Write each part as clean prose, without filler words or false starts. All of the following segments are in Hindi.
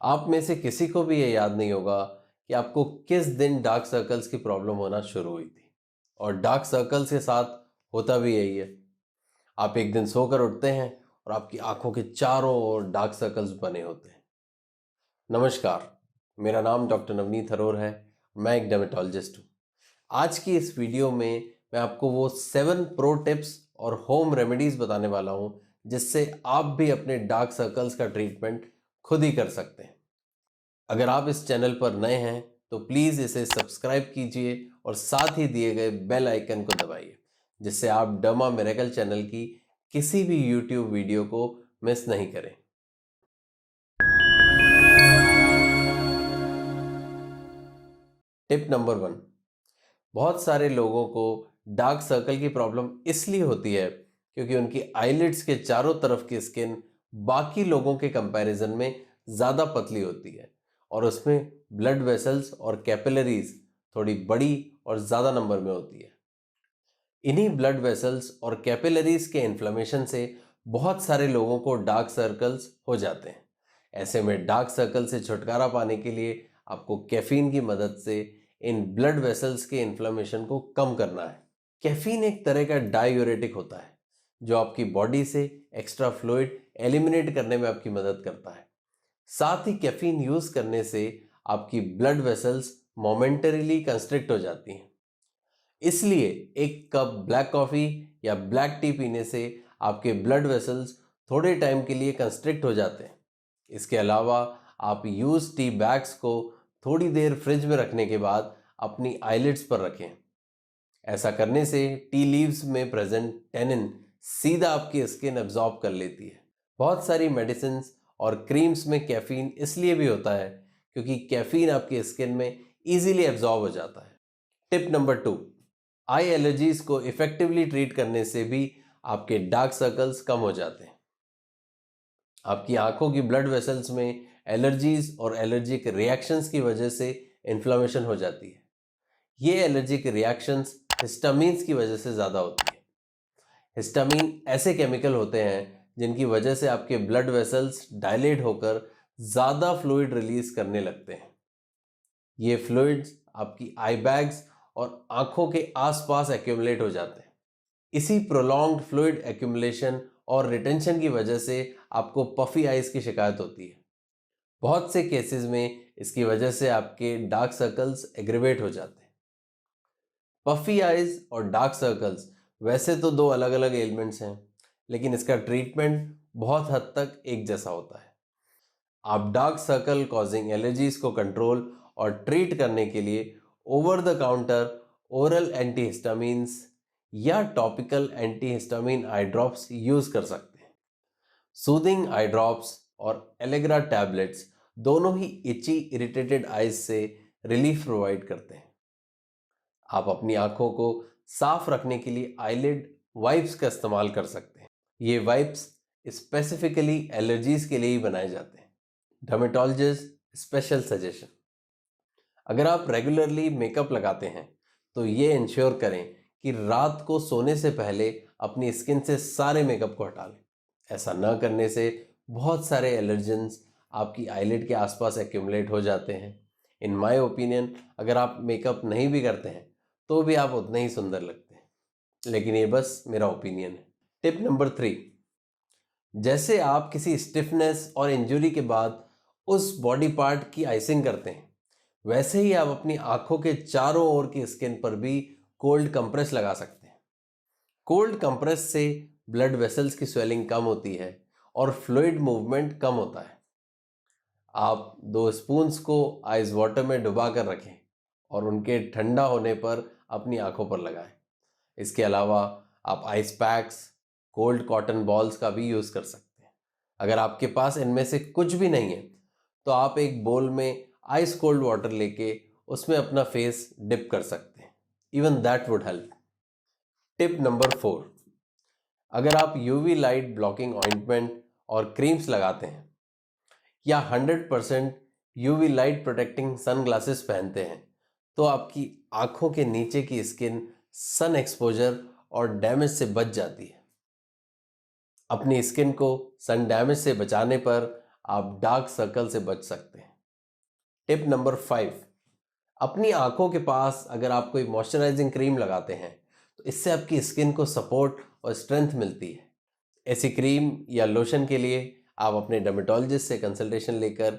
आप में से किसी को भी ये याद नहीं होगा कि आपको किस दिन डार्क सर्कल्स की प्रॉब्लम होना शुरू हुई थी। और डार्क सर्कल्स के साथ होता भी यही है। आप एक दिन सोकर उठते हैं और आपकी आंखों के चारों ओर डार्क सर्कल्स बने होते हैं। नमस्कार, मेरा नाम डॉक्टर नवनीत हरोर है। मैं एक डर्मेटोलॉजिस्ट हूँ। आज की इस वीडियो में मैं आपको वो 7 प्रो टिप्स और होम रेमेडीज बताने वाला हूँ जिससे आप भी अपने डार्क सर्कल्स का ट्रीटमेंट खुद ही कर सकते हैं। अगर आप इस चैनल पर नए हैं तो प्लीज़ इसे सब्सक्राइब कीजिए और साथ ही दिए गए बेल आइकन को दबाइए, जिससे आप डर्मा मिरेकल चैनल की किसी भी यूट्यूब वीडियो को मिस नहीं करें। Tip number 1। बहुत सारे लोगों को डार्क सर्कल की प्रॉब्लम इसलिए होती है क्योंकि उनकी आईलिड्स के चारों तरफ की स्किन बाकी लोगों के कंपैरिजन में ज़्यादा पतली होती है और उसमें ब्लड वेसल्स और कैपिलरीज थोड़ी बड़ी और ज़्यादा नंबर में होती है। इन्हीं ब्लड वेसल्स और कैपिलरीज के इन्फ्लेमेशन से बहुत सारे लोगों को डार्क सर्कल्स हो जाते हैं। ऐसे में डार्क सर्कल से छुटकारा पाने के लिए आपको कैफीन की मदद से इन ब्लड वेसल्स के इन्फ्लेमेशन को कम करना है। कैफीन एक तरह का डायूरेटिक होता है जो आपकी बॉडी से एक्स्ट्रा फ्लूइड एलिमिनेट करने में आपकी मदद करता है। साथ ही कैफीन यूज करने से आपकी ब्लड वेसल्स मोमेंटरीली कंस्ट्रिक्ट हो जाती हैं। इसलिए एक कप ब्लैक कॉफ़ी या ब्लैक टी पीने से आपके ब्लड वेसल्स थोड़े टाइम के लिए कंस्ट्रिक्ट हो जाते हैं। इसके अलावा आप यूज टी बैग्स को थोड़ी देर फ्रिज में रखने के बाद अपनी आईलिड्स पर रखें। ऐसा करने से टी लीव्स में प्रेजेंट टेनिन सीधा आपकी स्किन एब्जॉर्ब कर लेती है। बहुत सारी मेडिसिन और क्रीम्स में कैफीन इसलिए भी होता है क्योंकि कैफीन आपकी स्किन में इजीली एब्जॉर्ब हो जाता है। Tip number 2। आई एलर्जीज को इफेक्टिवली ट्रीट करने से भी आपके डार्क सर्कल्स कम हो जाते हैं। आपकी आंखों की ब्लड वेसल्स में एलर्जीज और एलर्जिक रिएक्शंस की वजह से इन्फ्लेमेशन हो जाती है। ये एलर्जिक रिएक्शंस हिस्टामीन्स की वजह से ज़्यादा होती है। हिस्टामीन ऐसे केमिकल होते हैं जिनकी वजह से आपके ब्लड वेसल्स डायलेट होकर ज़्यादा फ्लूइड रिलीज करने लगते हैं। ये फ्लूइड्स आपकी आई बैग्स और आंखों के आसपास एक्यूमुलेट हो जाते हैं। इसी प्रोलॉन्ग्ड फ्लूइड एक्यूमुलेशन और रिटेंशन की वजह से आपको पफी आइज की शिकायत होती है। बहुत से केसेस में इसकी वजह से आपके डार्क सर्कल्स एग्रीवेट हो जाते हैं। पफी आइज और डार्क सर्कल्स वैसे तो दो अलग अलग एलिमेंट्स हैं, लेकिन इसका ट्रीटमेंट बहुत हद तक एक जैसा होता है। आप डार्क सर्कल कॉजिंग एलर्जीज को कंट्रोल और ट्रीट करने के लिए over the counter oral antihistamines या topical antihistamine eye drops use कर सकते हैं। सूदिंग आई ड्रॉप्स और एलेग्रा टैबलेट्स दोनों ही इची इरिटेटेड आइज से रिलीफ प्रोवाइड करते हैं। आप अपनी आंखों को साफ रखने के लिए आईलिड वाइप्स का इस्तेमाल कर सकते हैं। ये वाइप्स स्पेसिफिकली एलर्जीज के लिए ही बनाए जाते हैं। Dermatologist special suggestion. अगर आप रेगुलरली मेकअप लगाते हैं तो ये इंश्योर करें कि रात को सोने से पहले अपनी स्किन से सारे मेकअप को हटा लें। ऐसा न करने से बहुत सारे एलर्जेंस आपकी आईलिड के आसपास एक्यूमुलेट हो जाते हैं। इन माय ओपिनियन अगर आप मेकअप नहीं भी करते हैं तो भी आप उतने ही सुंदर लगते हैं, लेकिन ये बस मेरा ओपिनियन है। Tip number 3। जैसे आप किसी स्टिफनेस और इंजरी के बाद उस बॉडी पार्ट की आइसिंग करते हैं, वैसे ही आप अपनी आंखों के चारों ओर की स्किन पर भी कोल्ड कंप्रेस लगा सकते हैं। कोल्ड कंप्रेस से ब्लड वेसल्स की स्वेलिंग कम होती है और फ्लूइड मूवमेंट कम होता है। आप 2 स्पून्स को आइस वाटर में डुबा कर रखें और उनके ठंडा होने पर अपनी आंखों पर लगाएं। इसके अलावा आप ice packs, cold cotton balls का भी यूज़ कर सकते हैं। अगर आपके पास इनमें से कुछ भी नहीं है तो आप एक बोल में आइस कोल्ड वाटर लेके उसमें अपना फेस डिप कर सकते हैं। Even that would help. Tip number 4। अगर आप यूवी लाइट ब्लॉकिंग ऑइंटमेंट और क्रीम्स लगाते हैं या 100% यूवी लाइट प्रोटेक्टिंग सनग्लासेस पहनते हैं तो आपकी आंखों के नीचे की स्किन सन एक्सपोजर और डैमेज से बच जाती है। अपनी स्किन को सन डैमेज से बचाने पर आप डार्क सर्कल से बच सकते हैं। टिप नंबर 5, अपनी आंखों के पास अगर आप कोई मॉइस्चराइजिंग क्रीम लगाते हैं तो इससे आपकी स्किन को सपोर्ट और स्ट्रेंथ मिलती है। ऐसी क्रीम या लोशन के लिए आप अपने डर्मेटोलॉजिस्ट से कंसल्टेशन लेकर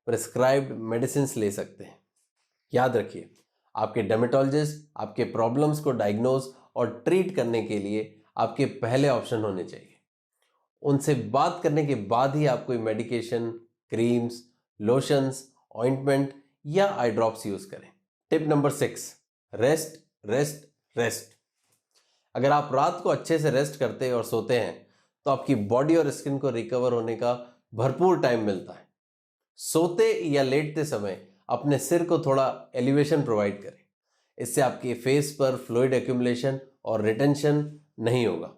प्रिस्क्राइब्ड मेडिसिन ले सकते हैं। याद रखिए, आपके डर्मेटोलॉजिस्ट आपके प्रॉब्लम्स को डायग्नोज और ट्रीट करने के लिए आपके पहले ऑप्शन होने चाहिए। उनसे बात करने के बाद ही आप कोई मेडिकेशन, क्रीम्स, लोशंस, ऑइंटमेंट या आई ड्रॉप्स यूज करें। Tip number 6, rest rest rest. अगर आप रात को अच्छे से रेस्ट करते और सोते हैं तो आपकी बॉडी और स्किन को रिकवर होने का भरपूर टाइम मिलता है। सोते या लेटते समय अपने सिर को थोड़ा एलिवेशन प्रोवाइड करें। इससे आपके फेस पर फ्लूइड एक्यूमुलेशन और रिटेंशन नहीं होगा।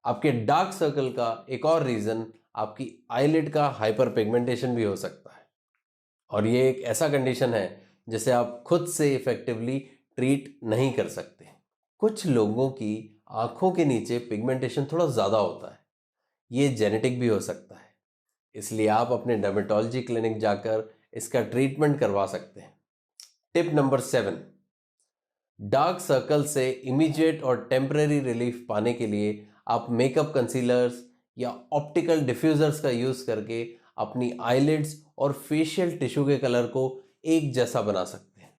आपके डार्क सर्कल का एक और रीजन आपकी आईलिड का हाइपर पिगमेंटेशन भी हो सकता है, और ये एक ऐसा कंडीशन है जिसे आप खुद से इफेक्टिवली ट्रीट नहीं कर सकते। कुछ लोगों की आंखों के नीचे पिगमेंटेशन थोड़ा ज़्यादा होता है, ये जेनेटिक भी हो सकता है, इसलिए आप अपने डर्मेटोलॉजी क्लिनिक जाकर इसका ट्रीटमेंट करवा सकते हैं। टिप नंबर 7, डार्क सर्कल से इमीडिएट और टेम्परेरी रिलीफ पाने के लिए आप मेकअप कंसीलर्स या ऑप्टिकल डिफ्यूजर्स का यूज़ करके अपनी आईलिड्स और फेशियल टिश्यू के कलर को एक जैसा बना सकते हैं।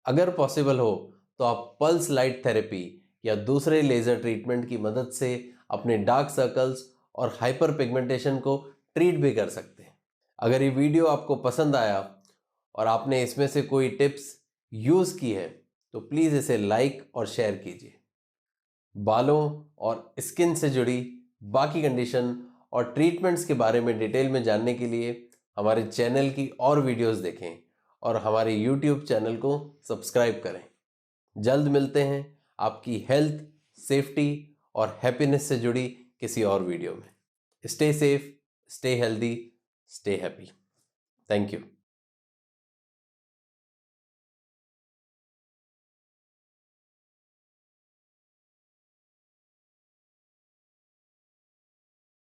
अगर पॉसिबल हो तो आप पल्स लाइट थेरेपी या दूसरे लेज़र ट्रीटमेंट की मदद से अपने डार्क सर्कल्स और हाइपर पिगमेंटेशन को ट्रीट भी कर सकते हैं। अगर ये वीडियो आपको पसंद आया और आपने इसमें से कोई टिप्स यूज़ की है तो प्लीज़ इसे लाइक और शेयर कीजिए। बालों और स्किन से जुड़ी बाकी कंडीशन और ट्रीटमेंट्स के बारे में डिटेल में जानने के लिए हमारे चैनल की और वीडियोस देखें और हमारे YouTube चैनल को सब्सक्राइब करें। जल्द मिलते हैं आपकी हेल्थ, सेफ्टी और हैप्पीनेस से जुड़ी किसी और वीडियो में। Stay safe, stay healthy, stay happy. Thank you.